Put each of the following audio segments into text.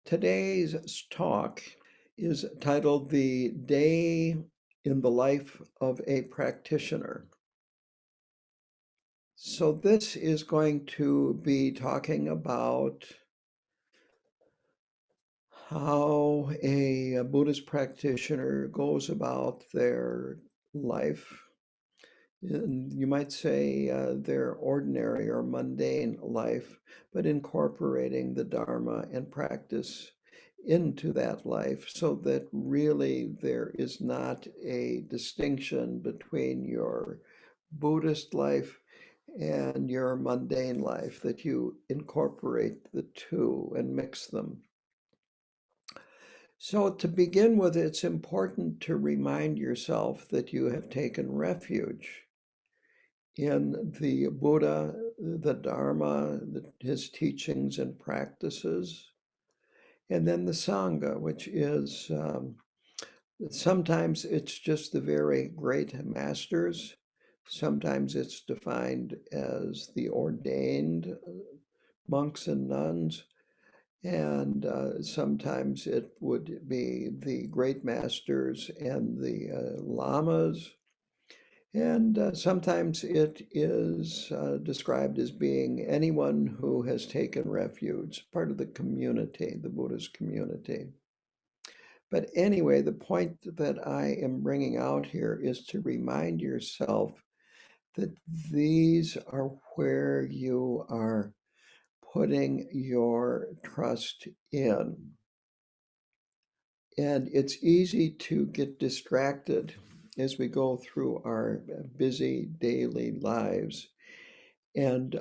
Today's talk is titled The Day in the Life of a Practitioner. So this is going to be talking about how a Buddhist practitioner goes about their life. And you might say their ordinary or mundane life, but incorporating the Dharma and practice into that life so that really there is not a distinction between your Buddhist life and your mundane life, that you incorporate the two and mix them. So to begin with, it's important to remind yourself that you have taken refuge in the Buddha, the Dharma, his teachings and practices, and then the Sangha, which is sometimes it's just the very great masters. Sometimes it's defined as the ordained monks and nuns, and sometimes it would be the great masters and the lamas. And sometimes it is described as being anyone who has taken refuge, part of the community, the Buddhist community. But anyway, the point that I am bringing out here is to remind yourself that these are where you are putting your trust in. And it's easy to get distracted as we go through our busy daily lives and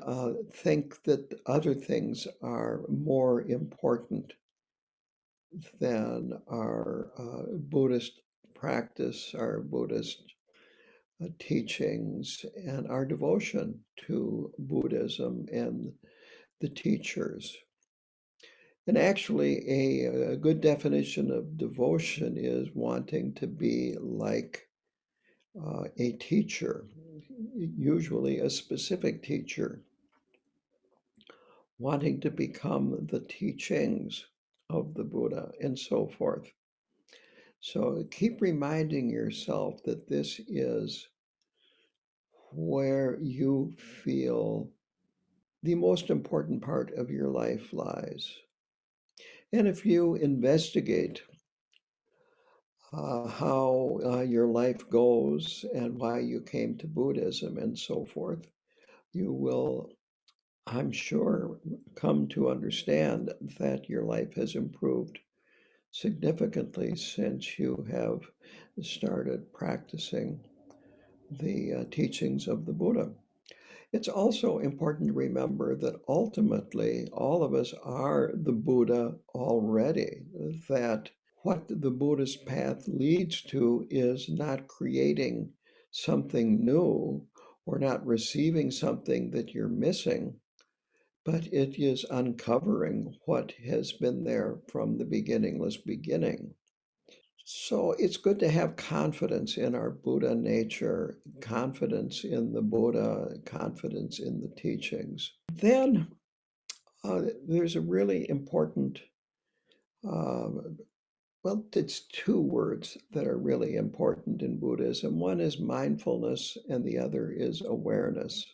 think that other things are more important than our Buddhist practice, our Buddhist teachings, and our devotion to Buddhism and the teachers. And actually, a good definition of devotion is wanting to be like a teacher, usually a specific teacher, wanting to become the teachings of the Buddha and so forth. So keep reminding yourself that this is where you feel the most important part of your life lies. And if you investigate how your life goes and why you came to Buddhism and so forth, you will, I'm sure, come to understand that your life has improved significantly since you have started practicing the teachings of the Buddha. It's also important to remember that ultimately all of us are the Buddha already, that what the Buddhist path leads to is not creating something new or not receiving something that you're missing, but it is uncovering what has been there from the beginningless beginning. So it's good to have confidence in our Buddha nature, confidence in the Buddha, confidence in the teachings. Then there's a really important, well, it's two words that are really important in Buddhism. One is mindfulness and the other is awareness.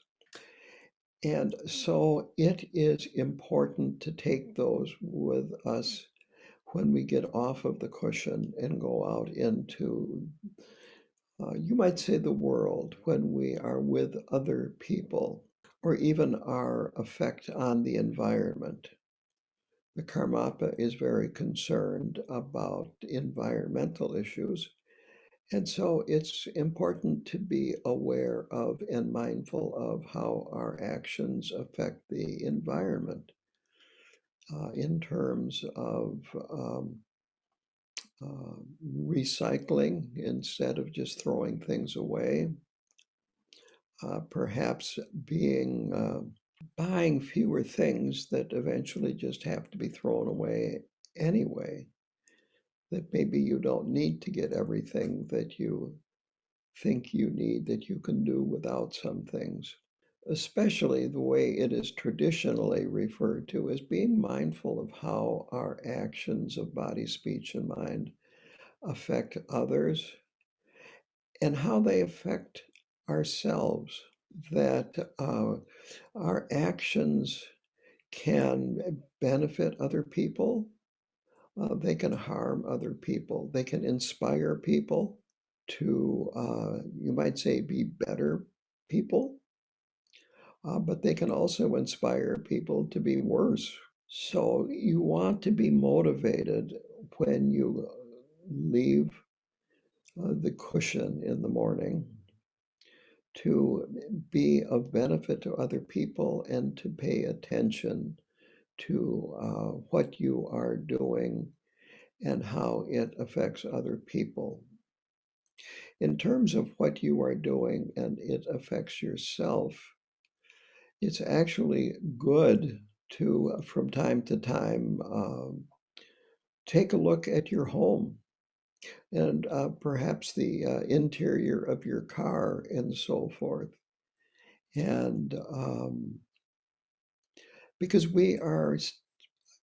And so it is important to take those with us when we get off of the cushion and go out into, you might say, the world, when we are with other people, or even our effect on the environment. The Karmapa is very concerned about environmental issues. And so it's important to be aware of and mindful of how our actions affect the environment in terms of recycling instead of just throwing things away, perhaps buying fewer things that eventually just have to be thrown away anyway, that maybe you don't need to get everything that you think you need, that you can do without some things. especially the way it is traditionally referred to as being mindful of how our actions of body, speech, and mind affect others and how they affect ourselves. That our actions can benefit other people, they can harm other people, they can inspire people to, you might say, be better people, but they can also inspire people to be worse. So you want to be motivated when you leave the cushion in the morning to be of benefit to other people and to pay attention to what you are doing and how it affects other people. In terms of what you are doing and it affects yourself, it's actually good to, from time to time, take a look at your home and perhaps the interior of your car and so forth. And because we are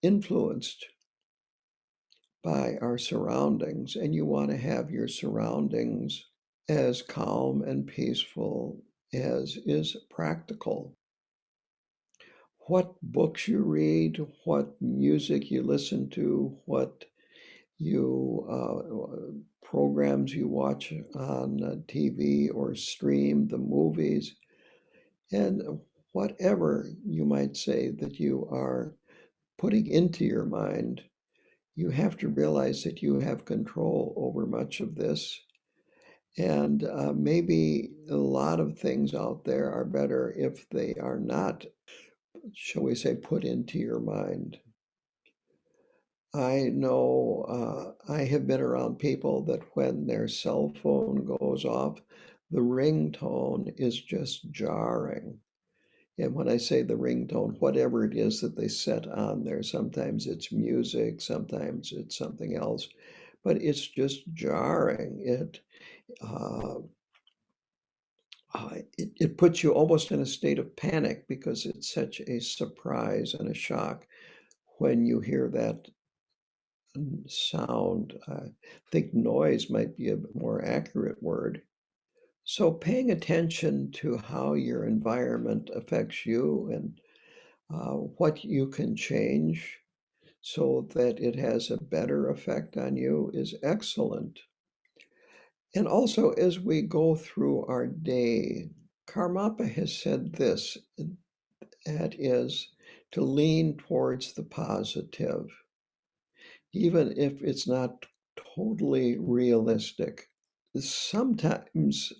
influenced by our surroundings, and you want to have your surroundings as calm and peaceful as is practical. What books you read, what music you listen to, what you programs you watch on TV or stream, the movies, and whatever you might say that you are putting into your mind, you have to realize that you have control over much of this. And maybe a lot of things out there are better if they are not, shall we say, put into your mind. I know I have been around people that when their cell phone goes off, the ringtone is just jarring. And when I say the ringtone, whatever it is that they set on there, sometimes it's music, sometimes it's something else, but it's just jarring. Uh, it puts you almost in a state of panic because it's such a surprise and a shock when you hear that sound. I think noise might be a more accurate word. So paying attention to how your environment affects you and what you can change so that it has a better effect on you is excellent. And also, as we go through our day, Karmapa has said this, that is to lean towards the positive, even if it's not totally realistic. Sometimes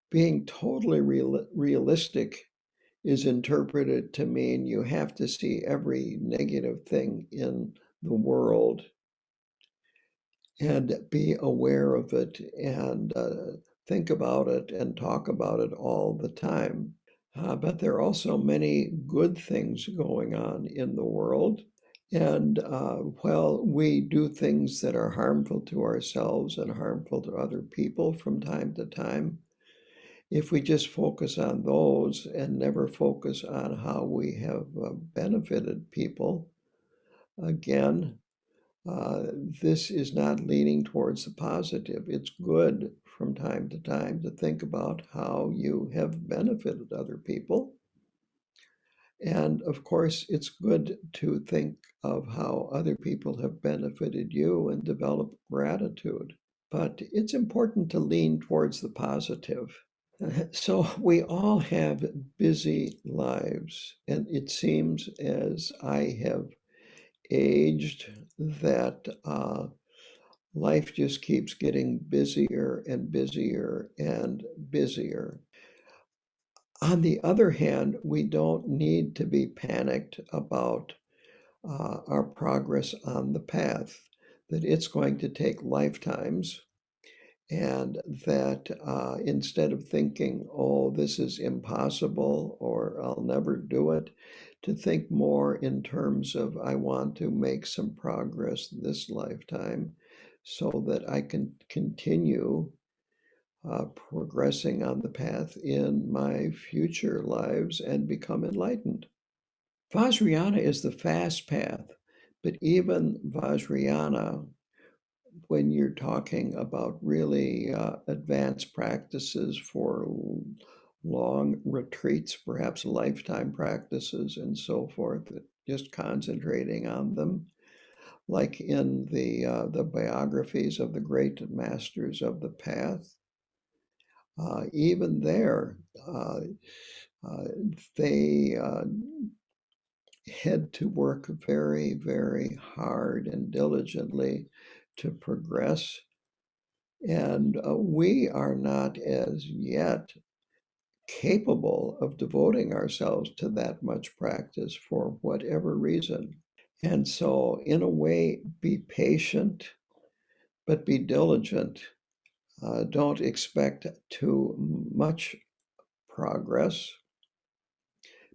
being totally realistic is interpreted to mean you have to see every negative thing in the world and be aware of it and think about it and talk about it all the time. But there are also many good things going on in the world. And while we do things that are harmful to ourselves and harmful to other people from time to time, if we just focus on those and never focus on how we have benefited people, again, this is not leaning towards the positive. It's good from time to time to think about how you have benefited other people. And of course, it's good to think of how other people have benefited you and develop gratitude. But it's important to lean towards the positive. So we all have busy lives, and it seems as I have aged that life just keeps getting busier and busier and busier. On the other hand, we don't need to be panicked about our progress on the path, that it's going to take lifetimes, and that instead of thinking, oh, this is impossible or I'll never do it, to think more in terms of I want to make some progress this lifetime so that I can continue progressing on the path in my future lives and become enlightened. Vajrayana is the fast path, but even Vajrayana, when you're talking about really advanced practices for long retreats, perhaps lifetime practices and so forth, just concentrating on them, like in the biographies of the great masters of the path. Even there, uh, they had to work very, very hard and diligently to progress. And we are not as yet capable of devoting ourselves to that much practice for whatever reason. And so, in a way, be patient, but be diligent. Don't expect too much progress,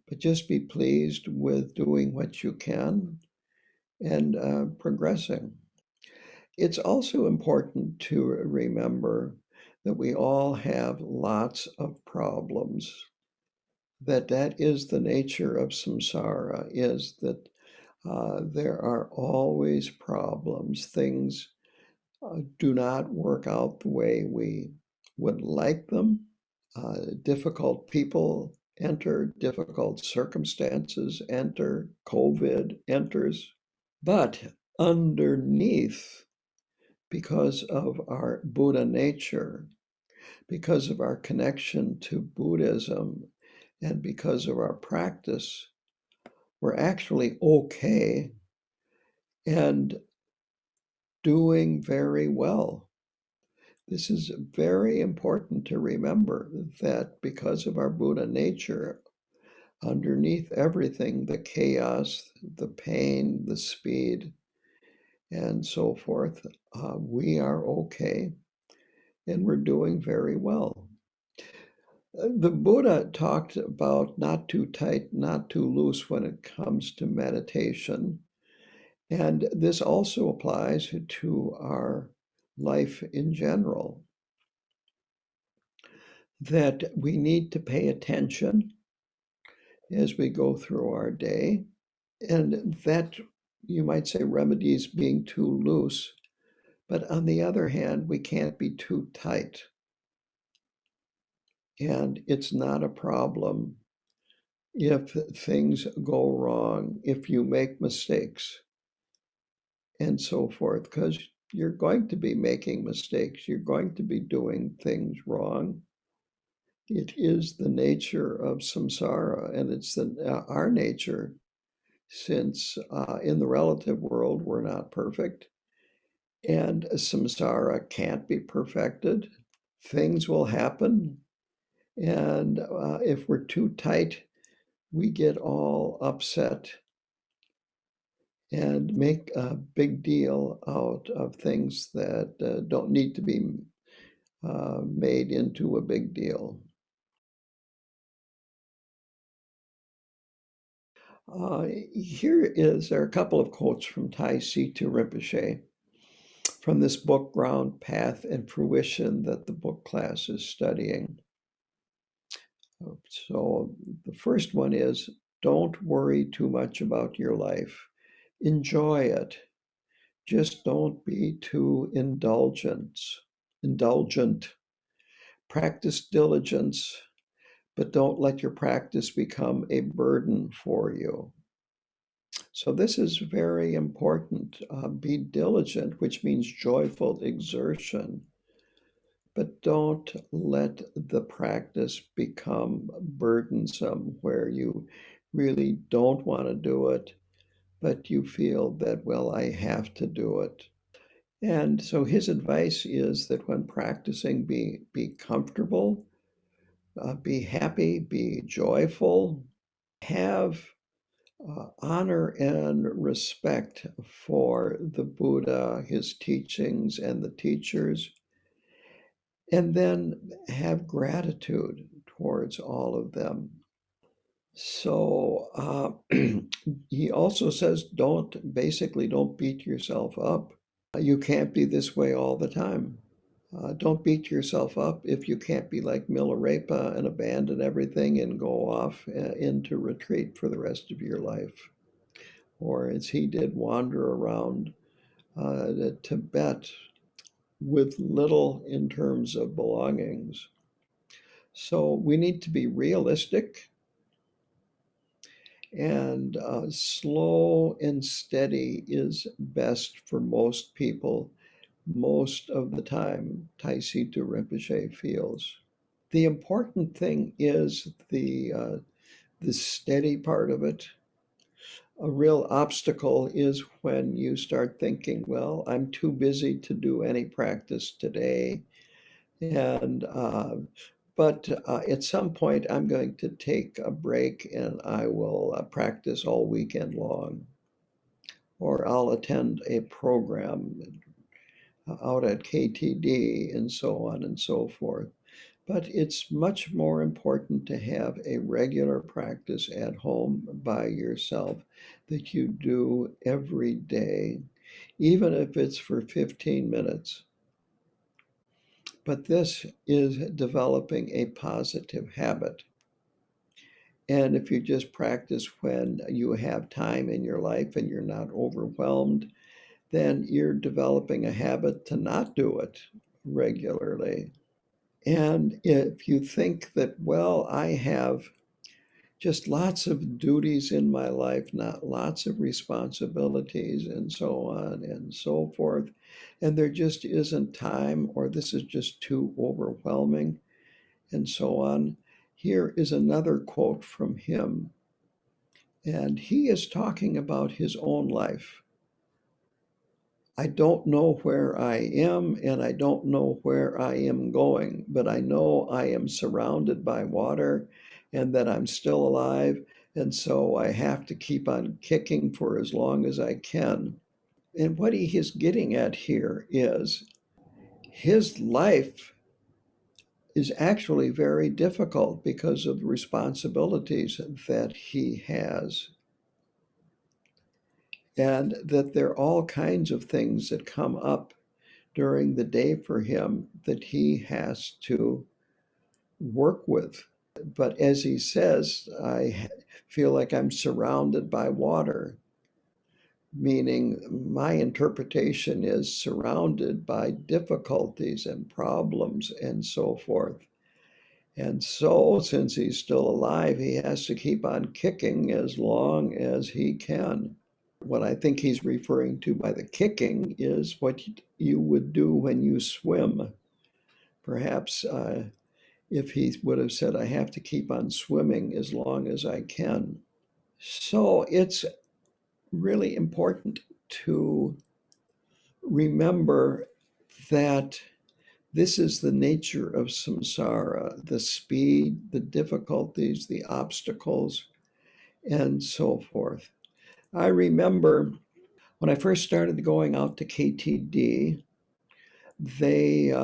but just be pleased with doing what you can and progressing. It's also important to remember that we all have lots of problems, that is the nature of samsara, is that there are always problems. Things do not work out the way we would like them. Difficult people enter, difficult circumstances enter, COVID enters. But underneath, because of our Buddha nature, because of our connection to Buddhism, and because of our practice, we're actually okay and doing very well. This is very important to remember, that because of our Buddha nature, underneath everything, the chaos, the pain, the speed, and so forth, we are okay and we're doing very well. The Buddha talked about not too tight, not too loose when it comes to meditation. And this also applies to our life in general, that we need to pay attention as we go through our day. And that, you might say, remedies being too loose. But on the other hand, we can't be too tight. And it's not a problem if things go wrong, if you make mistakes and so forth, because you're going to be making mistakes. You're going to be doing things wrong. It is the nature of samsara, and it's our nature, since in the relative world we're not perfect, and samsara can't be perfected. Things will happen, and if we're too tight, we get all upset and make a big deal out of things that don't need to be made into a big deal. There are a couple of quotes from Tai Situ Rinpoche from this book, Ground, Path, and Fruition, that the book class is studying. So the first one is, don't worry too much about your life. Enjoy it. Just don't be too indulgent. Practice diligence, but don't let your practice become a burden for you. So this is very important. Be diligent, which means joyful exertion, but don't let the practice become burdensome where you really don't want to do it, but you feel that, well, I have to do it. And so his advice is that when practicing, be comfortable, be happy, be joyful, have honor and respect for the Buddha, his teachings, and the teachers, and then have gratitude towards all of them. So he also says, don't beat yourself up. You can't be this way all the time. Don't beat yourself up if you can't be like Milarepa and abandon everything and go off into retreat for the rest of your life. Or as he did, wander around Tibet with little in terms of belongings. So we need to be realistic and slow and steady is best for most people most of the time, Taisito Rinpoche feels. The important thing is the steady part of it. A real obstacle is when you start thinking, well, I'm too busy to do any practice today. And but at some point, I'm going to take a break and I will practice all weekend long, or I'll attend a program out at KTD and so on and so forth. But it's much more important to have a regular practice at home by yourself that you do every day, even if it's for 15 minutes. But this is developing a positive habit. And if you just practice when you have time in your life and you're not overwhelmed, then you're developing a habit to not do it regularly. And if you think that, well, I have just lots of duties in my life, not lots of responsibilities, and so on and so forth, and there just isn't time, or this is just too overwhelming, and so on. Here is another quote from him, and he is talking about his own life. I don't know where I am, and I don't know where I am going, but I know I am surrounded by water and that I'm still alive. And so I have to keep on kicking for as long as I can. And what he is getting at here is his life is actually very difficult because of the responsibilities that he has. And that there are all kinds of things that come up during the day for him that he has to work with. But as he says, I feel like I'm surrounded by water, meaning my interpretation is surrounded by difficulties and problems and so forth. And so, since he's still alive, he has to keep on kicking as long as he can. What I think he's referring to by the kicking is what you would do when you swim. Perhaps if he would have said, I have to keep on swimming as long as I can. So it's really important to remember that this is the nature of samsara, the speed, the difficulties, the obstacles, and so forth. I remember when I first started going out to KTD, they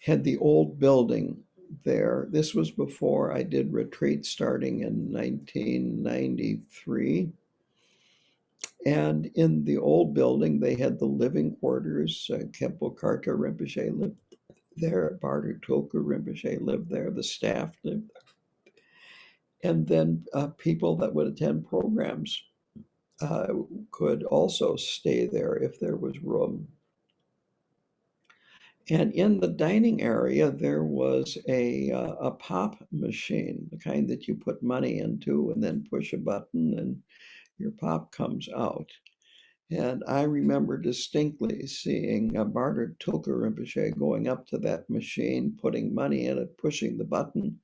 had the old building there. This was before I did retreat starting in 1993. And in the old building, they had the living quarters. Kempo Karka Rinpoche lived there. Barter Tulku Rinpoche lived there. The staff lived there. And then people that would attend programs could also stay there if there was room. And in the dining area, there was a pop machine, the kind that you put money into and then push a button and your pop comes out. And I remember distinctly seeing a Barter Tulku Rinpoche going up to that machine, putting money in it, pushing the button,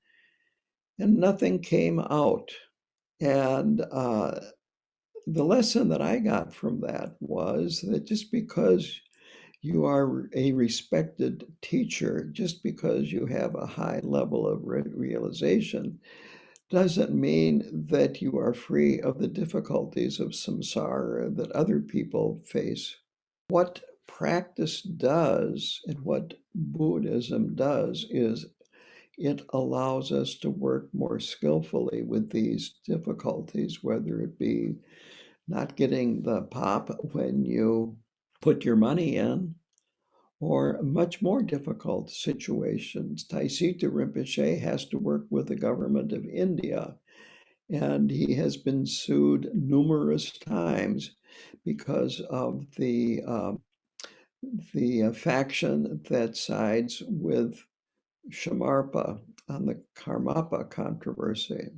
and nothing came out. And the lesson that I got from that was that just because you are a respected teacher, just because you have a high level of realization, doesn't mean that you are free of the difficulties of samsara that other people face. What practice does and what Buddhism does is it allows us to work more skillfully with these difficulties, whether it be not getting the pop when you put your money in, or much more difficult situations. Taisita Rinpoche has to work with the government of India, and he has been sued numerous times because of the faction that sides with Shamarpa on the Karmapa controversy.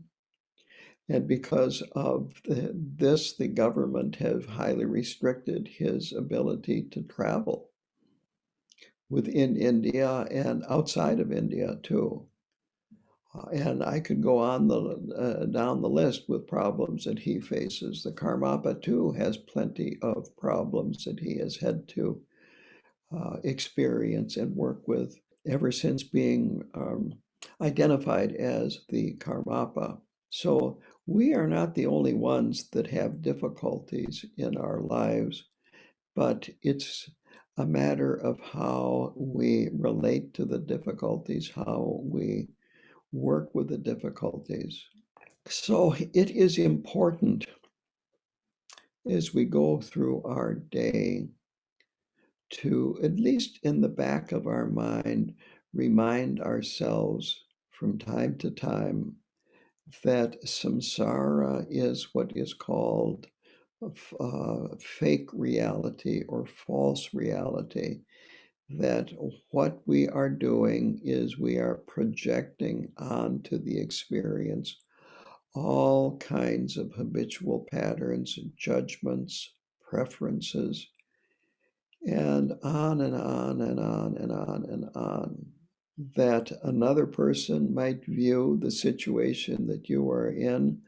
And because of this, the government has highly restricted his ability to travel within India and outside of India too. And I could go on down the list with problems that he faces. The Karmapa too has plenty of problems that he has had to experience and work with ever since being identified as the Karmapa. So we are not the only ones that have difficulties in our lives, but it's a matter of how we relate to the difficulties, how we work with the difficulties. So it is important as we go through our day to, at least in the back of our mind, remind ourselves from time to time that samsara is what is called fake reality or false reality. That what we are doing is we are projecting onto the experience all kinds of habitual patterns, judgments, preferences, and on and on and on and on and on. That another person might view the situation that you are in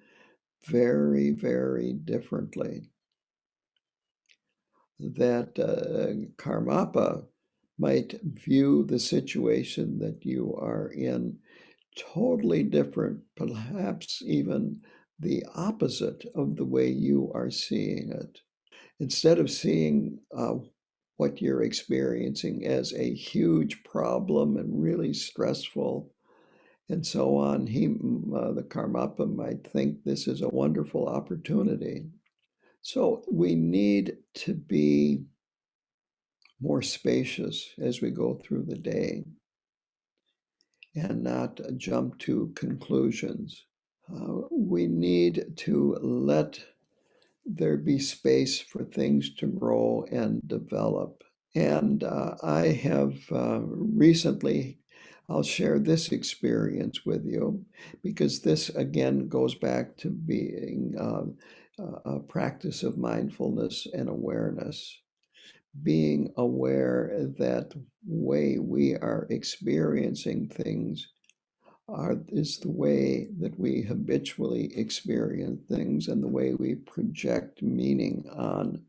very, very differently. That Karmapa might view the situation that you are in totally different, perhaps even the opposite of the way you are seeing it. Instead of seeing what you're experiencing as a huge problem and really stressful and so on, the Karmapa might think this is a wonderful opportunity. So we need to be more spacious as we go through the day and not jump to conclusions. We need to let there be space for things to grow and develop. And I have recently, I'll share this experience with you because this again goes back to being a practice of mindfulness and awareness. Being aware that way we are experiencing things is the way that we habitually experience things and the way we project meaning on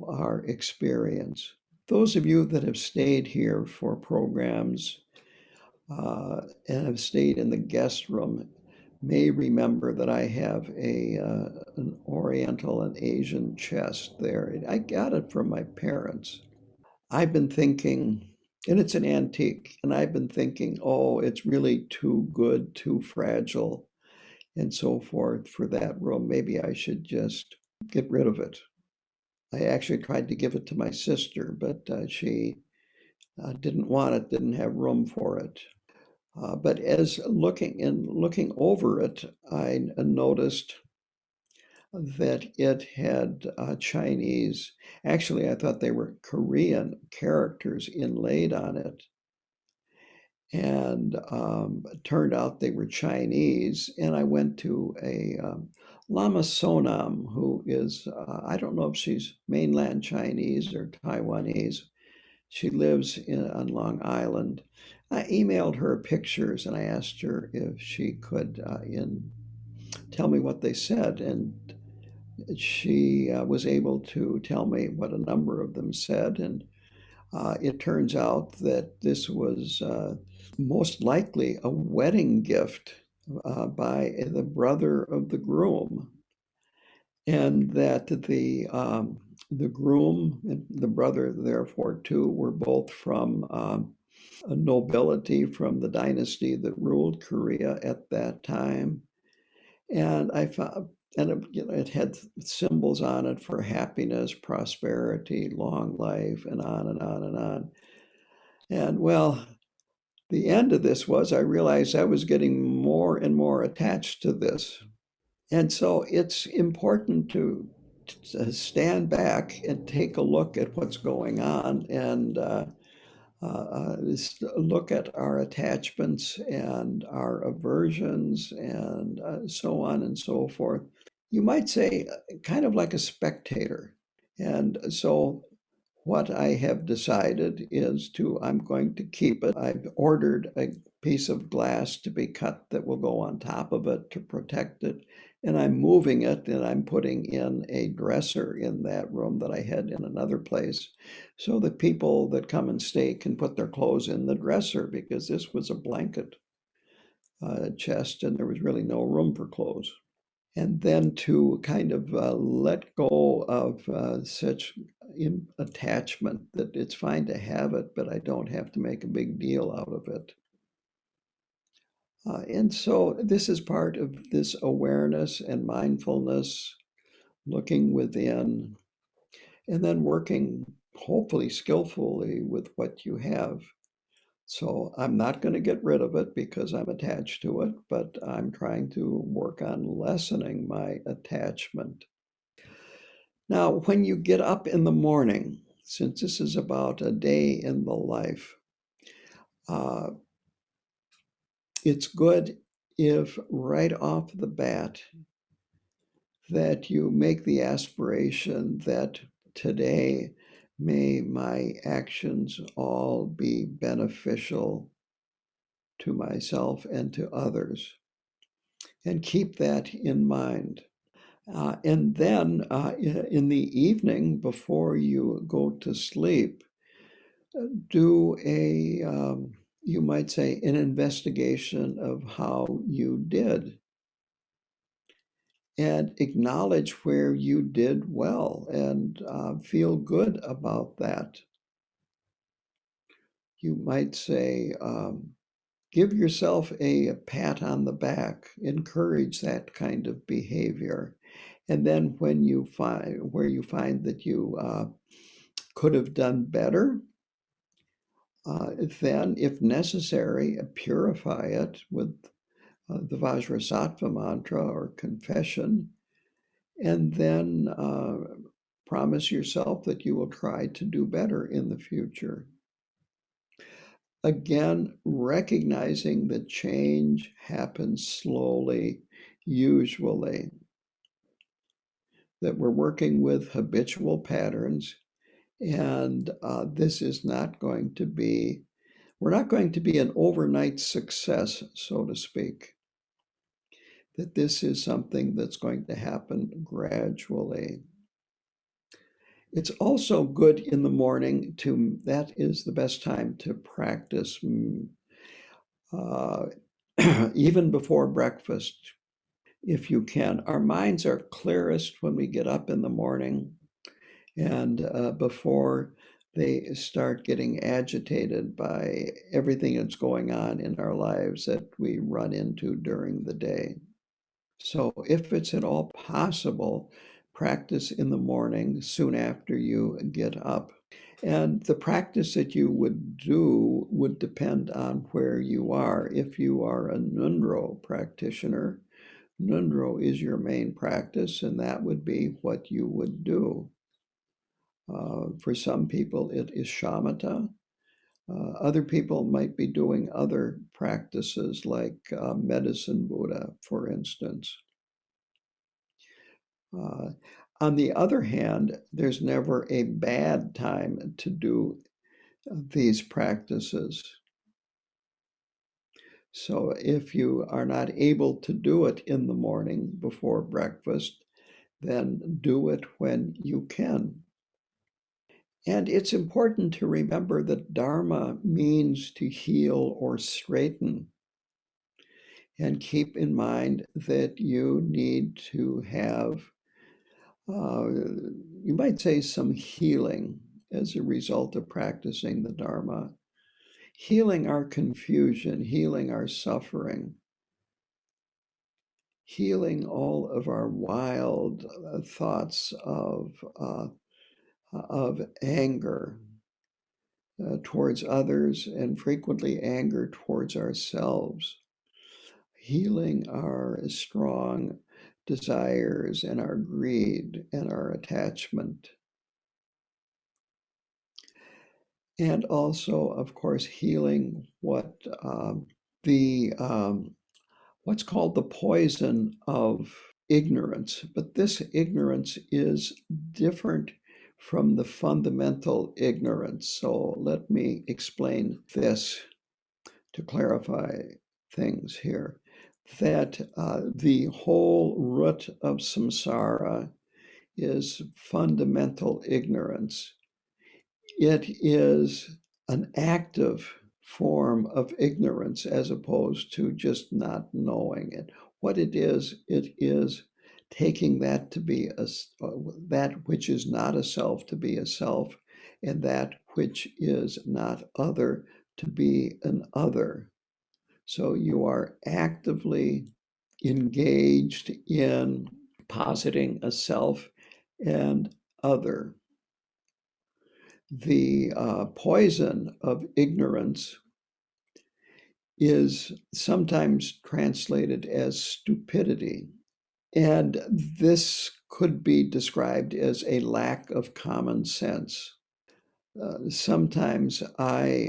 our experience. Those of you that have stayed here for programs and have stayed in the guest room may remember that I have an Oriental and Asian chest there. I got it from my parents. I've been thinking, and it's an antique, and I've been thinking, oh, it's really too good, too fragile, and so forth for that room. Maybe I should just get rid of it. I actually tried to give it to my sister, but she didn't want it, didn't have room for it. But as looking over it, I noticed that it had Chinese, actually, I thought they were Korean characters inlaid on it. And it turned out they were Chinese. And I went to a Lama Sonam, who is, I don't know if she's mainland Chinese or Taiwanese. She lives on Long Island. I emailed her pictures and I asked her if she could tell me what they said. And she was able to tell me what a number of them said. And it turns out that this was most likely a wedding gift by the brother of the groom, and that the groom and the brother, therefore, too, were both from a nobility from the dynasty that ruled Korea at that time. And I found, and it had symbols on it for happiness, prosperity, long life, and on and on and on. And well, the end of this was I realized I was getting more and more attached to this. And so it's important to stand back and take a look at what's going on and look at our attachments and our aversions and so on and so forth. You might say, kind of like a spectator. And so what I have decided is I'm going to keep it. I've ordered a piece of glass to be cut that will go on top of it to protect it. And I'm moving it and I'm putting in a dresser in that room that I had in another place so that people that come and stay can put their clothes in the dresser because this was a blanket chest and there was really no room for clothes. And then to kind of let go of such attachment that it's fine to have it, but I don't have to make a big deal out of it. And so this is part of this awareness and mindfulness, looking within, and then working hopefully skillfully with what you have. So I'm not going to get rid of it because I'm attached to it, but I'm trying to work on lessening my attachment. Now, when you get up in the morning, since this is about a day in the life, uh, it's good if right off the bat that you make the aspiration that today may my actions all be beneficial to myself and to others, and keep that in mind. And then in the evening, before you go to sleep, do you might say, an investigation of how you did and acknowledge where you did well and feel good about that. You might say, give yourself a pat on the back, encourage that kind of behavior. And then when you find that you could have done better, then, if necessary, purify it with the Vajrasattva mantra or confession, and then promise yourself that you will try to do better in the future. Again, recognizing that change happens slowly, usually, that we're working with habitual patterns, and this is not going to be, we're not going to be an overnight success, so to speak. That this is something that's going to happen gradually. It's also good in the morning that is the best time to practice, uh, even before breakfast, if you can. Our minds are clearest when we get up in the morning and before they start getting agitated by everything that's going on in our lives that we run into during the day. So if it's at all possible, practice in the morning soon after you get up. And the practice that you would do would depend on where you are. If you are a Nundro practitioner, Nundro is your main practice, and that would be what you would do. For some people, it is shamatha. Other people might be doing other practices like medicine Buddha, for instance. On the other hand, there's never a bad time to do these practices. So if you are not able to do it in the morning before breakfast, then do it when you can. And it's important to remember that Dharma means to heal or straighten. And keep in mind that you need to have you might say some healing as a result of practicing the Dharma, healing our confusion, healing our suffering, healing all of our wild thoughts of anger towards others, and frequently anger towards ourselves, healing our strong desires and our greed and our attachment. And also, of course, healing the what's called the poison of ignorance. But this ignorance is different from the fundamental ignorance. So let me explain this to clarify things here. That the whole root of samsara is fundamental ignorance. It is an active form of ignorance as opposed to just not knowing it. What it is taking that to be that which is not a self to be a self, and that which is not other to be an other. So you are actively engaged in positing a self and other. The poison of ignorance is sometimes translated as stupidity. And this could be described as a lack of common sense. Sometimes I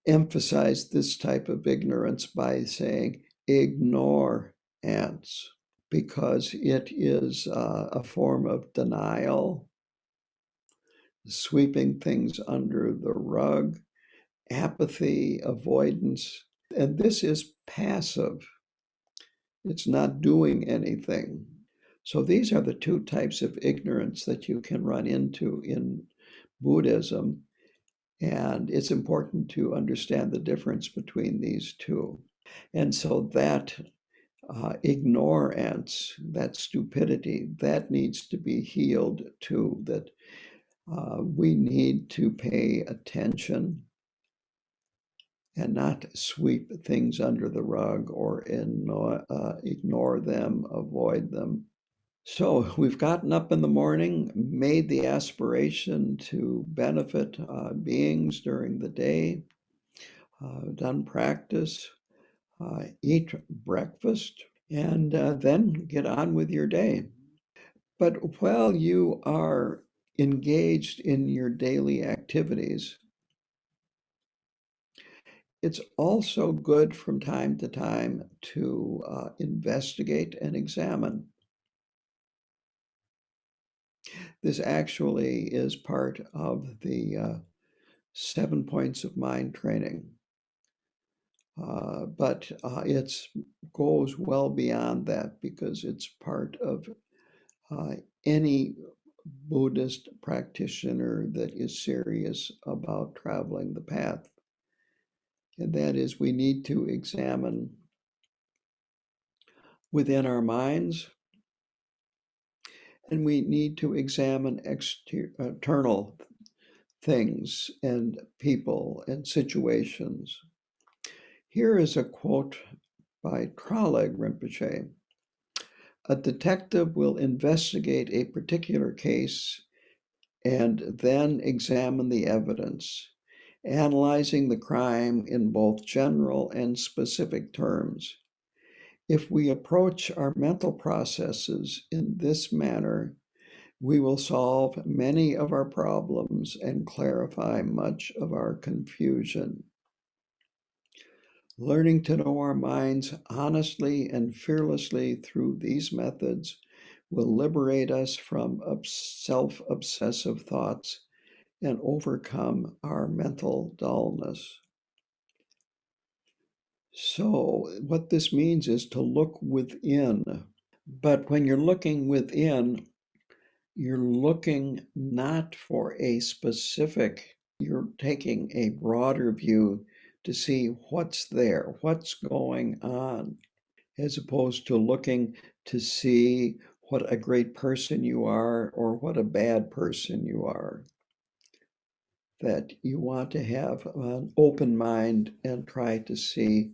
emphasize this type of ignorance by saying, ignore ants, because it is a form of denial, sweeping things under the rug, apathy, avoidance. And this is passive. It's not doing anything. So these are the two types of ignorance that you can run into in Buddhism. And it's important to understand the difference between these two. And so that ignorance, that stupidity, that needs to be healed too, that we need to pay attention and not sweep things under the rug or ignore them, avoid them. So we've gotten up in the morning, made the aspiration to benefit beings during the day, done practice, eat breakfast, and then get on with your day. But while you are engaged in your daily activities, it's also good from time to time to investigate and examine. This actually is part of the 7 points of mind training. But it goes well beyond that because it's part of any Buddhist practitioner that is serious about traveling the path. And that is, we need to examine within our minds, and we need to examine external things and people and situations. Here is a quote by Traleg Rinpoche. A detective will investigate a particular case and then examine the evidence, analyzing the crime in both general and specific terms. If we approach our mental processes in this manner, we will solve many of our problems and clarify much of our confusion. Learning to know our minds honestly and fearlessly through these methods will liberate us from self-obsessive thoughts and overcome our mental dullness. So what this means is to look within. But when you're looking within, you're looking not for a specific, you're taking a broader view to see what's there, what's going on, as opposed to looking to see what a great person you are or what a bad person you are. That you want to have an open mind and try to see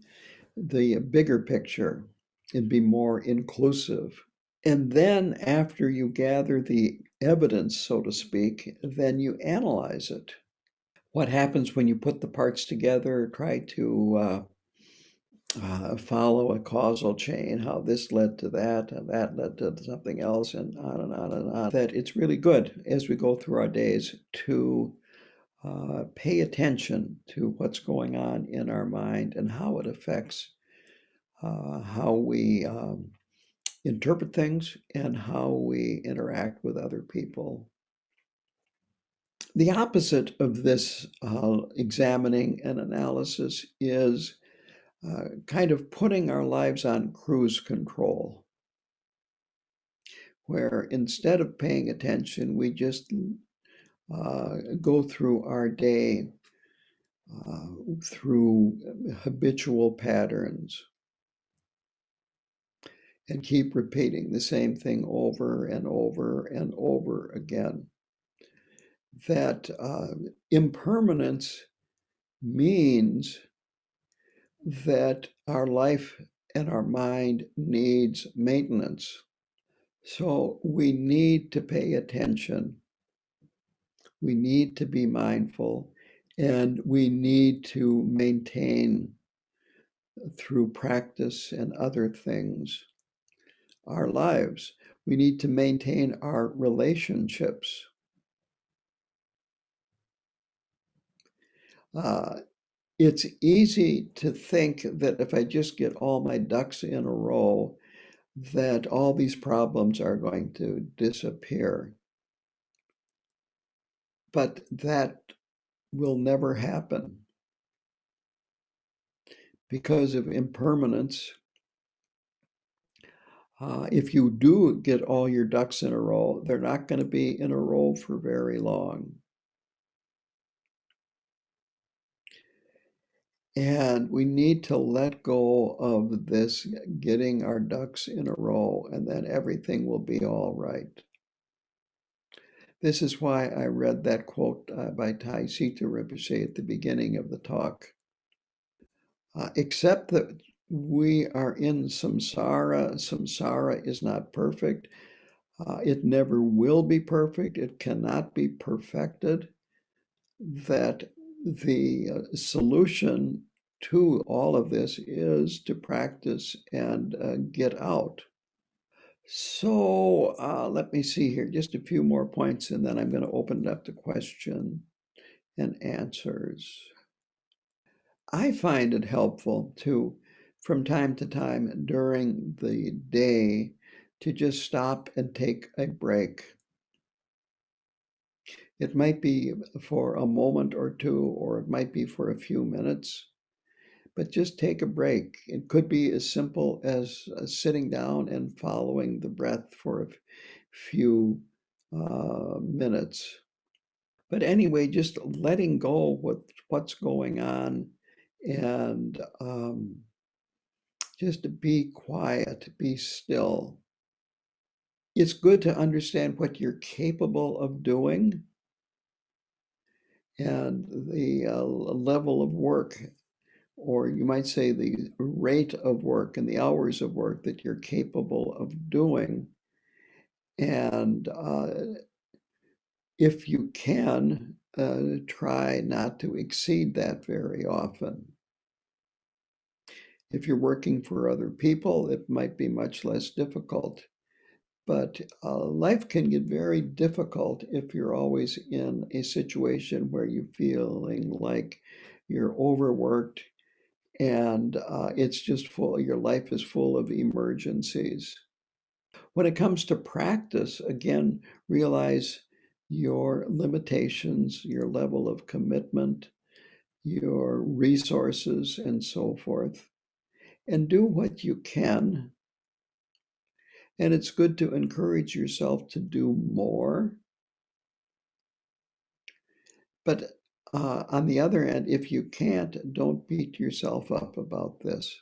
the bigger picture and be more inclusive. And then after you gather the evidence, so to speak, then you analyze it. What happens when you put the parts together, try to follow a causal chain, how this led to that, and that led to something else, and on and on and on. That it's really good as we go through our days to pay attention to what's going on in our mind and how it affects how we interpret things and how we interact with other people. The opposite of this examining and analysis is kind of putting our lives on cruise control, where instead of paying attention, we just go through our day through habitual patterns and keep repeating the same thing over and over and over again. That impermanence means that our life and our mind needs maintenance. So we need to pay attention. We need to be mindful, and we need to maintain through practice and other things our lives. We need to maintain our relationships. It's easy to think that if I just get all my ducks in a row, that all these problems are going to disappear. But that will never happen because of impermanence. If you do get all your ducks in a row, they're not going to be in a row for very long. And we need to let go of this getting our ducks in a row, and then everything will be all right. This is why I read that quote by Tai Sita Rinpoche at the beginning of the talk. Except that we are in samsara. Samsara is not perfect. It never will be perfect. It cannot be perfected. That the solution to all of this is to practice and get out. So let me see here, just a few more points, and then I'm going to open it up to question and answers. I find it helpful to, from time to time during the day, to just stop and take a break. It might be for a moment or two, or it might be for a few minutes, but just take a break. It could be as simple as sitting down and following the breath for a few minutes. But anyway, just letting go what's going on and just to be quiet, be still. It's good to understand what you're capable of doing and the level of work, or you might say the rate of work and the hours of work that you're capable of doing. And if you can, try not to exceed that very often. If you're working for other people, it might be much less difficult. But life can get very difficult if you're always in a situation where you're feeling like you're overworked and it's just full, your life is full of emergencies. When it comes to practice, again, realize your limitations, your level of commitment, your resources, and so forth, and do what you can. And it's good to encourage yourself to do more. But on the other hand, if you can't, don't beat yourself up about this.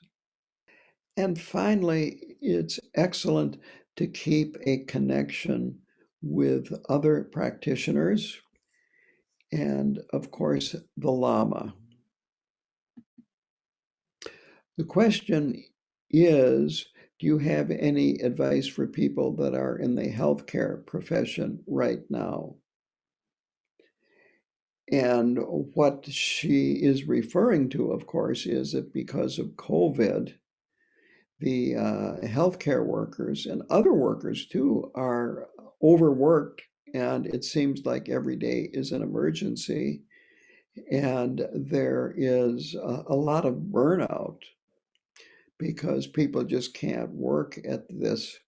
And finally, it's excellent to keep a connection with other practitioners and, of course, the Lama. The question is, do you have any advice for people that are in the healthcare profession right now? And what she is referring to, of course, is that because of COVID, the healthcare workers and other workers too are overworked, and it seems like every day is an emergency, and there is a lot of burnout because people just can't work at this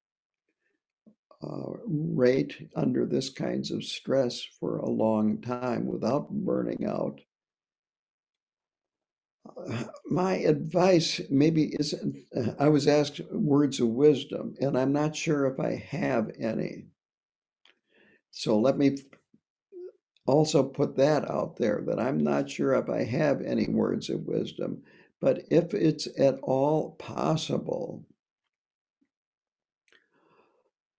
rate under this kinds of stress for a long time without burning out. My advice maybe isn't, I was asked words of wisdom, and I'm not sure if I have any. So let me also put that out there that I'm not sure if I have any words of wisdom, but if it's at all possible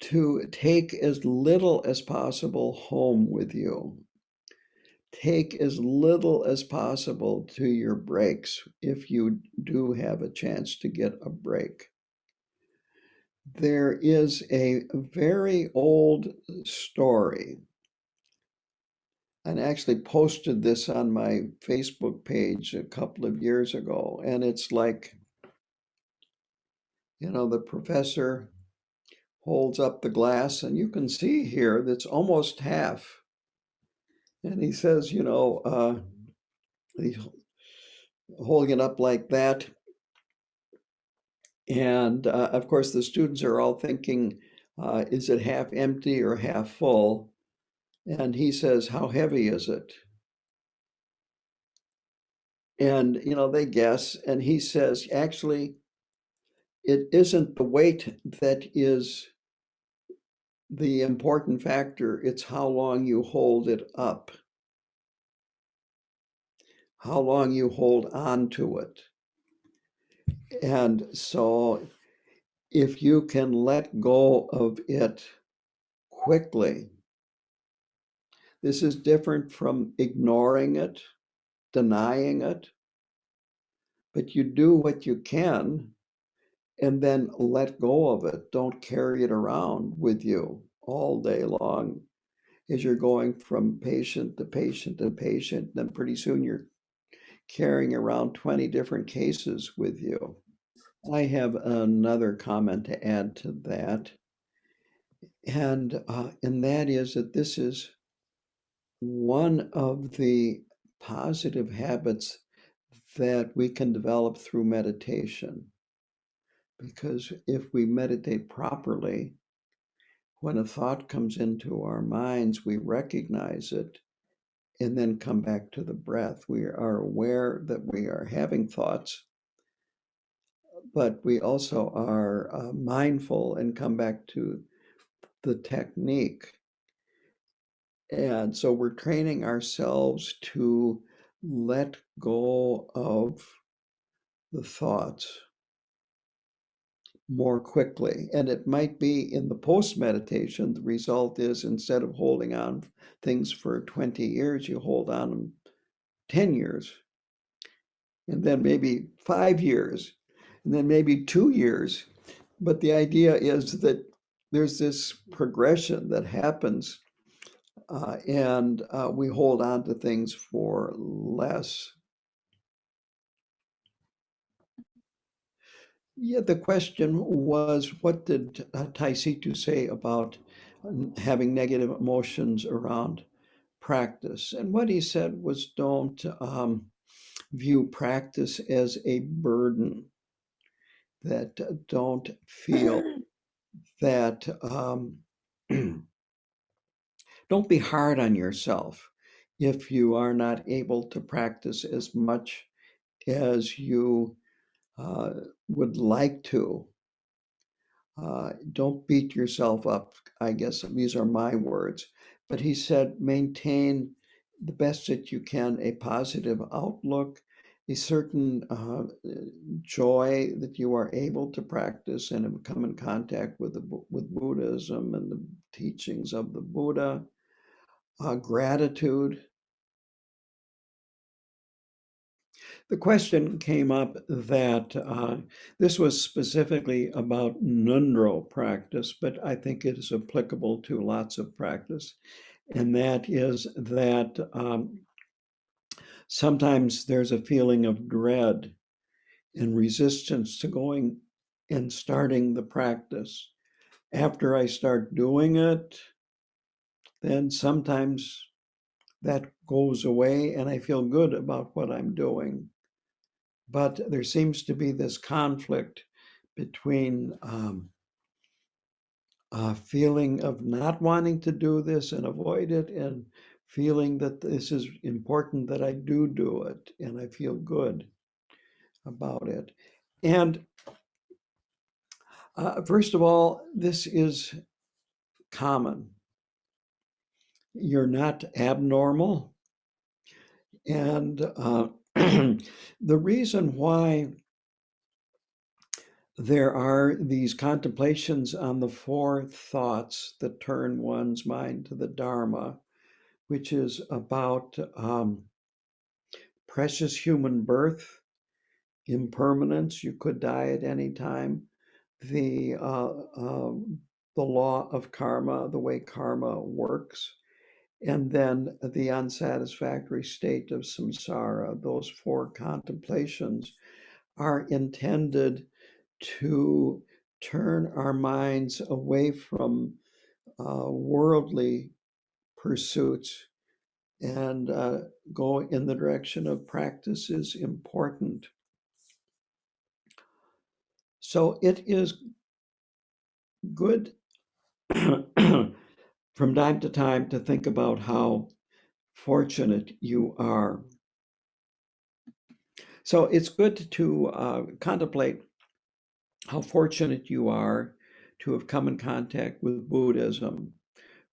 to take as little as possible home with you. Take as little as possible to your breaks if you do have a chance to get a break. There is a very old story, and I actually posted this on my Facebook page a couple of years ago, and it's like, the professor holds up the glass, and you can see here that's almost half. And he says, he's holding it up like that. And of course, the students are all thinking, is it half empty or half full? And he says, how heavy is it? And, they guess. And he says, actually, it isn't the weight that is the important factor. It's how long you hold it up, how long you hold on to it. And so if you can let go of it quickly, this is different from ignoring it, denying it, but you do what you can and then let go of it. Don't carry it around with you all day long as you're going from patient to patient to patient. Then pretty soon you're carrying around 20 different cases with you. I have another comment to add to that, and that is that this is one of the positive habits that we can develop through meditation. Because if we meditate properly, when a thought comes into our minds, we recognize it and then come back to the breath. We are aware that we are having thoughts, but we also are mindful and come back to the technique. And so we're training ourselves to let go of the thoughts more quickly. And it might be in the post meditation, the result is instead of holding on things for 20 years, you hold on them 10 years, and then maybe 5 years, and then maybe 2 years. But the idea is that there's this progression that happens, and we hold on to things for less. Yeah, the question was, what did Taisitu say about having negative emotions around practice? And what he said was, don't view practice as a burden, that don't feel that, don't be hard on yourself if you are not able to practice as much as you would like to. Don't beat yourself up, I guess these are my words. But he said, maintain the best that you can, a positive outlook, a certain joy that you are able to practice and have come in contact with with Buddhism and the teachings of the Buddha, gratitude. The question came up that this was specifically about Nundro practice, but I think it is applicable to lots of practice. And that is that Sometimes there's a feeling of dread and resistance to going and starting the practice. After I start doing it, then sometimes that goes away and I feel good about what I'm doing. But there seems to be this conflict between a feeling of not wanting to do this and avoid it, and feeling that this is important that I do it, and I feel good about it. And first of all, this is common. You're not abnormal. And the reason why there are these contemplations on the four thoughts that turn one's mind to the Dharma, which is about precious human birth, impermanence, you could die at any time, the law of karma, the way karma works, and then the unsatisfactory state of samsara. Those four contemplations are intended to turn our minds away from worldly pursuits and go in the direction of practice is important. So it is good from time to time to think about how fortunate you are. So it's good to contemplate how fortunate you are to have come in contact with Buddhism,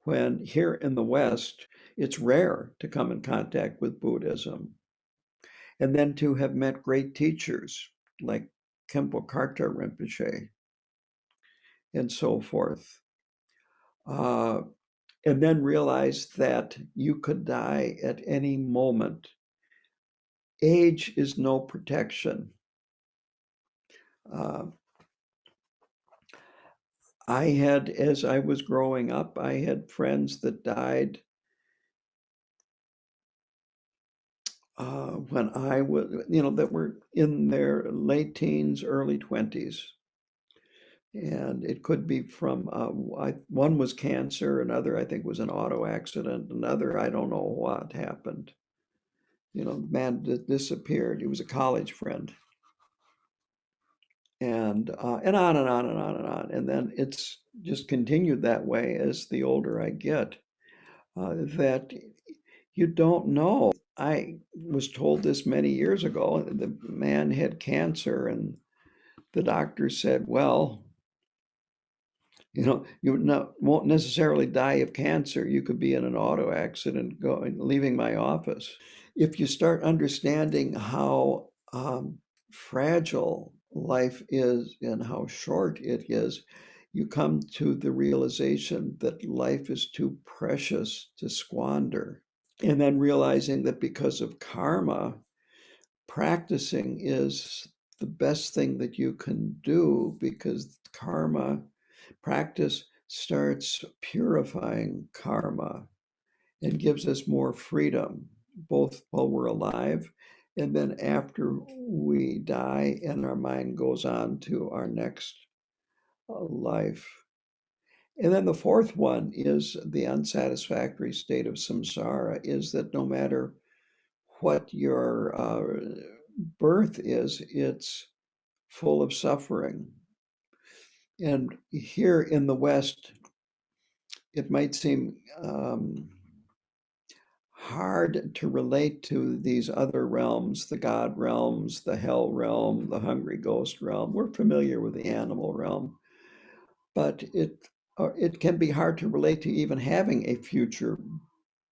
when here in the West, it's rare to come in contact with Buddhism. And then to have met great teachers like Khenpo Karthar Rinpoche and so forth. And then realize that you could die at any moment. Age is no protection. I had, as I was growing up, I had friends that died when I was, that were in their late teens, early 20s. And it could be from, one was cancer, another I think was an auto accident, another I don't know what happened. The man disappeared. He was a college friend. And on and on and on and on. And then it's just continued that way as the older I get, that you don't know. I was told this many years ago. The man had cancer, and the doctor said, well, won't necessarily die of cancer. You could be in an auto accident leaving my office. If you start understanding how fragile life is and how short it is, you come to the realization that life is too precious to squander. And then realizing that because of karma, practicing is the best thing that you can do, because practice starts purifying karma and gives us more freedom, both while we're alive and then after we die and our mind goes on to our next life. And then the fourth one is the unsatisfactory state of samsara, is that no matter what your birth is, it's full of suffering. And here in the West, it might seem hard to relate to these other realms, the God realms, the hell realm, the hungry ghost realm. We're familiar with the animal realm, but it can be hard to relate to even having a future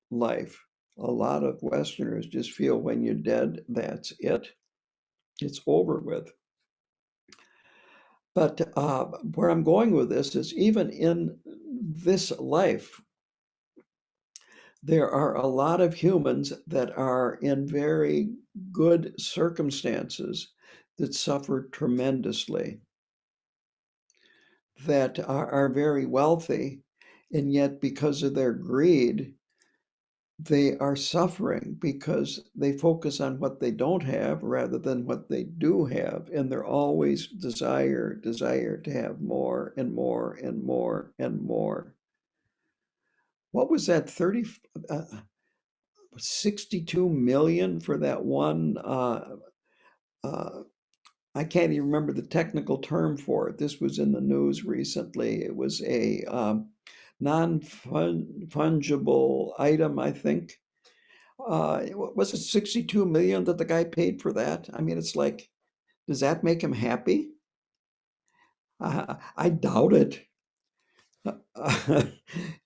life. A lot of Westerners just feel when you're dead, that's it. It's over with. But where I'm going with this is, even in this life, there are a lot of humans that are in very good circumstances that suffer tremendously, that are very wealthy, and yet because of their greed, they are suffering because they focus on what they don't have rather than what they do have, and they're always desire to have more and more and more and more. What was that, 62 million for that one? Uh, I can't even remember the technical term for it. This was in the news recently. It was a non-fungible item, I think. Was it 62 million that the guy paid for that? I mean, it's like, does that make him happy? I doubt it.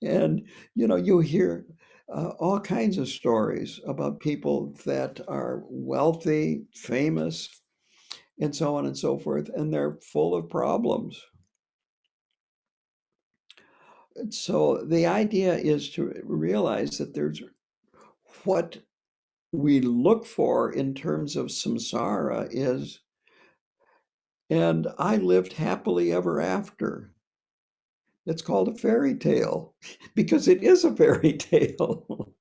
And you hear all kinds of stories about people that are wealthy, famous, and so on and so forth, and they're full of problems. So the idea is to realize that there's what we look for in terms of samsara is, and I lived happily ever after. It's called a fairy tale because it is a fairy tale.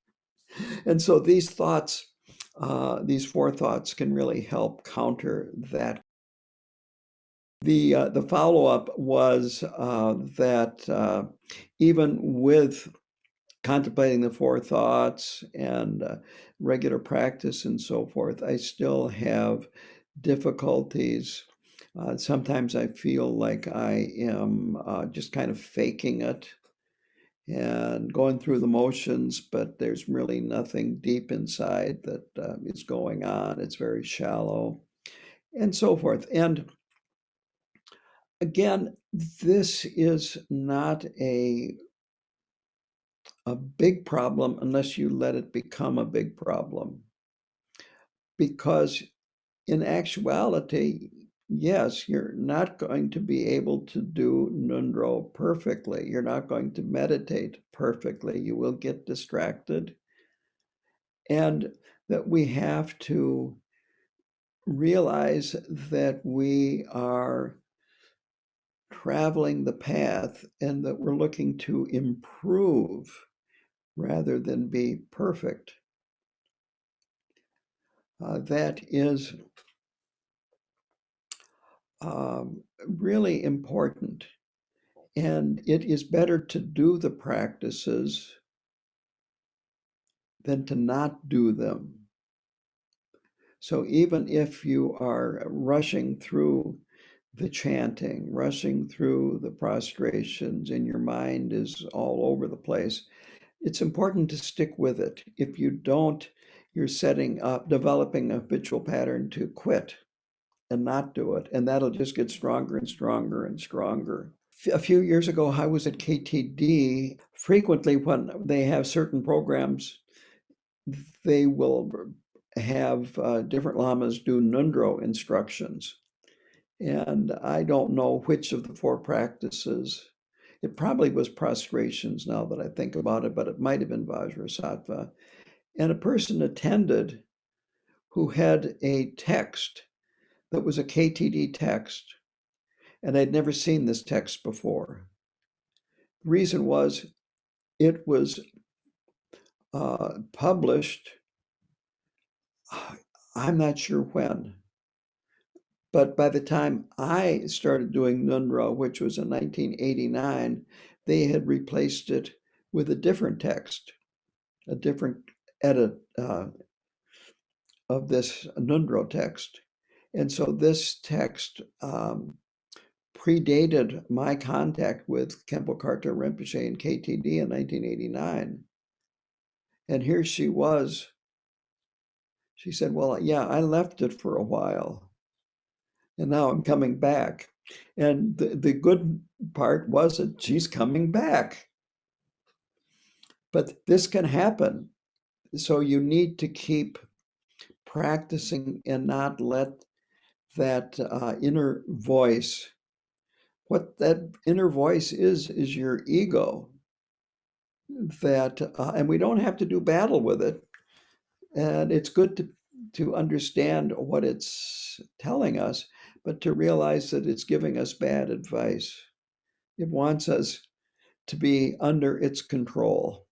And so these thoughts, these four thoughts can really help counter that. The follow-up was that even with contemplating the four thoughts and regular practice and so forth, I still have difficulties. Sometimes I feel like I am just kind of faking it and going through the motions, but there's really nothing deep inside that is going on. It's very shallow and so forth. And again, this is not a big problem unless you let it become a big problem. Because in actuality, yes, you're not going to be able to do Nundro perfectly. You're not going to meditate perfectly. You will get distracted. And that we have to realize that we are traveling the path and that we're looking to improve rather than be perfect. That is really important. And it is better to do the practices than to not do them. So even if you are rushing through the chanting, rushing through the prostrations, and your mind is all over the place, it's important to stick with it. If you don't, you're developing a habitual pattern to quit and not do it. And that'll just get stronger and stronger and stronger. A few years ago, I was at KTD. Frequently, when they have certain programs, they will have different lamas do Nundro instructions. And I don't know which of the four practices. It probably was prostrations now that I think about it, but it might have been Vajrasattva. And a person attended who had a text that was a KTD text, and I'd never seen this text before. The reason was it was published, I'm not sure when, but by the time I started doing Nundro, which was in 1989, they had replaced it with a different text, a different edit of this Nundro text. And so this text predated my contact with Khenpo Karthar Rinpoche and KTD in 1989. And here she was. She said, well, yeah, I left it for a while, and now I'm coming back. And the good part was that she's coming back. But this can happen. So you need to keep practicing and not let that inner voice, what that inner voice is your ego. That, and we don't have to do battle with it. And it's good to understand what it's telling us, but to realize that it's giving us bad advice. It wants us to be under its control.